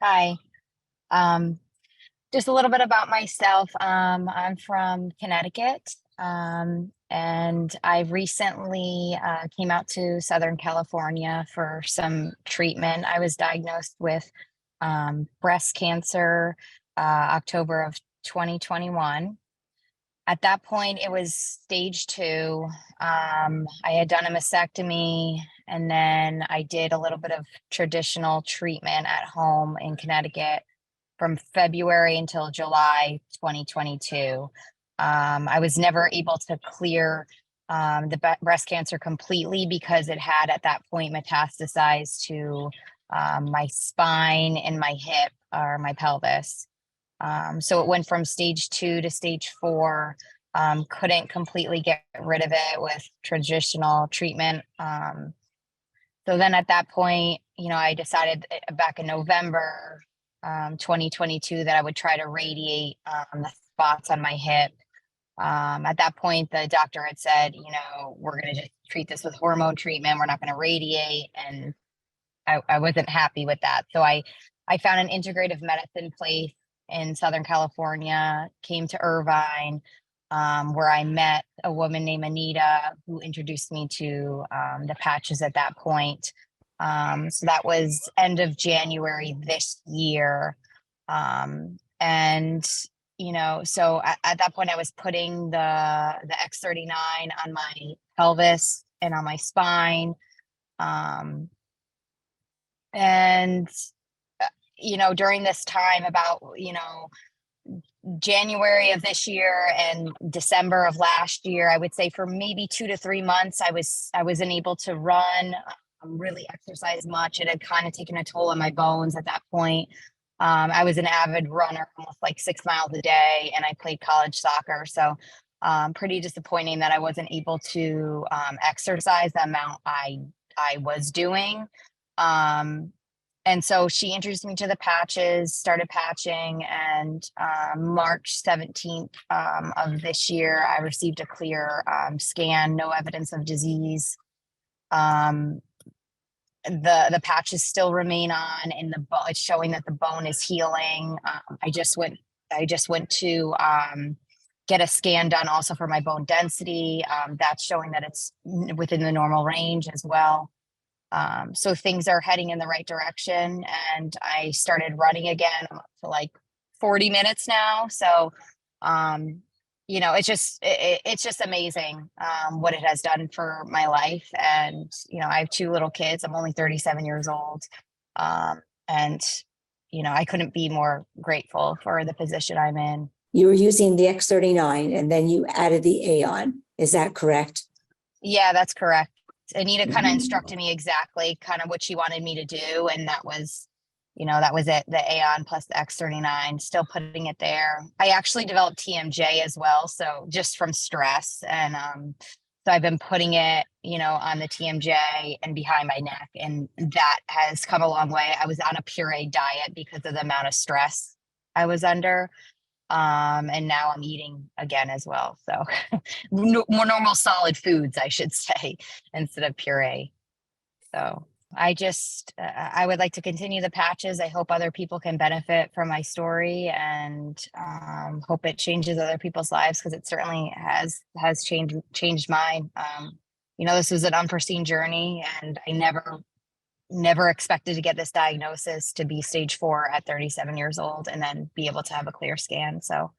Hi. Um, just a little bit about myself. I'm from Connecticut, and I recently came out to Southern California for some treatment. I was diagnosed with breast cancer October of 2021. At that point, it was stage two. I had done a mastectomy, and then I did a little bit of traditional treatment at home in Connecticut from February until July 2022. I was never able to clear the breast cancer completely because it had at that point metastasized to my spine and my hip or my pelvis. So it went from stage two to stage four. Couldn't completely get rid of it with traditional treatment. So then at that point, I decided back in November 2022 that I would try to radiate the spots on my hip. At that point, the doctor had said, we're going to just treat this with hormone treatment. We're not going to radiate. And I wasn't happy with that. So I found an integrative medicine place in Southern California, came to Irvine, where I met a woman named Anita who introduced me to the patches at that point. So that was end of January this year. And so at that point I was putting the X39 on my pelvis and on my spine. And during this time, about January of this year and December of last year, I would say for maybe 2 to 3 months, I wasn't able to run, really exercise much. It had kind of taken a toll on my bones at that point. I was an avid runner, almost like 6 miles a day, and I played college soccer. So pretty disappointing that I wasn't able to exercise the amount I was doing. And so she introduced me to the patches, started patching, and March 17th of this year, I received a clear scan, no evidence of disease. The patches still remain on, and it's showing that the bone is healing. I just went to get a scan done also for my bone density. That's showing that it's within the normal range as well. So things are heading in the right direction, and I started running again. I'm up to like 40 minutes now. So, it's just amazing, what it has done for my life. And, I have two little kids. I'm only 37 years old. And, I couldn't be more grateful for the position I'm in. You were using the X39 and then you added the Aeon. Is that correct? Yeah, that's correct. Anita kind of instructed me exactly kind of what she wanted me to do. And that was it, the Aeon plus the X39, still putting it there. I actually developed TMJ as well. So just from stress. And so I've been putting it, on the TMJ and behind my neck. And that has come a long way. I was on a puree diet because of the amount of stress I was under. And now I'm eating again as well. So more normal solid foods, I should say, instead of puree. So I would like to continue the patches. I hope other people can benefit from my story, and hope it changes other people's lives, because it certainly has changed mine. This was an unforeseen journey, and I never expected to get this diagnosis, to be stage 4 at 37 years old, and then be able to have a clear scan. So,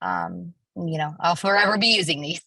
I'll forever be using these.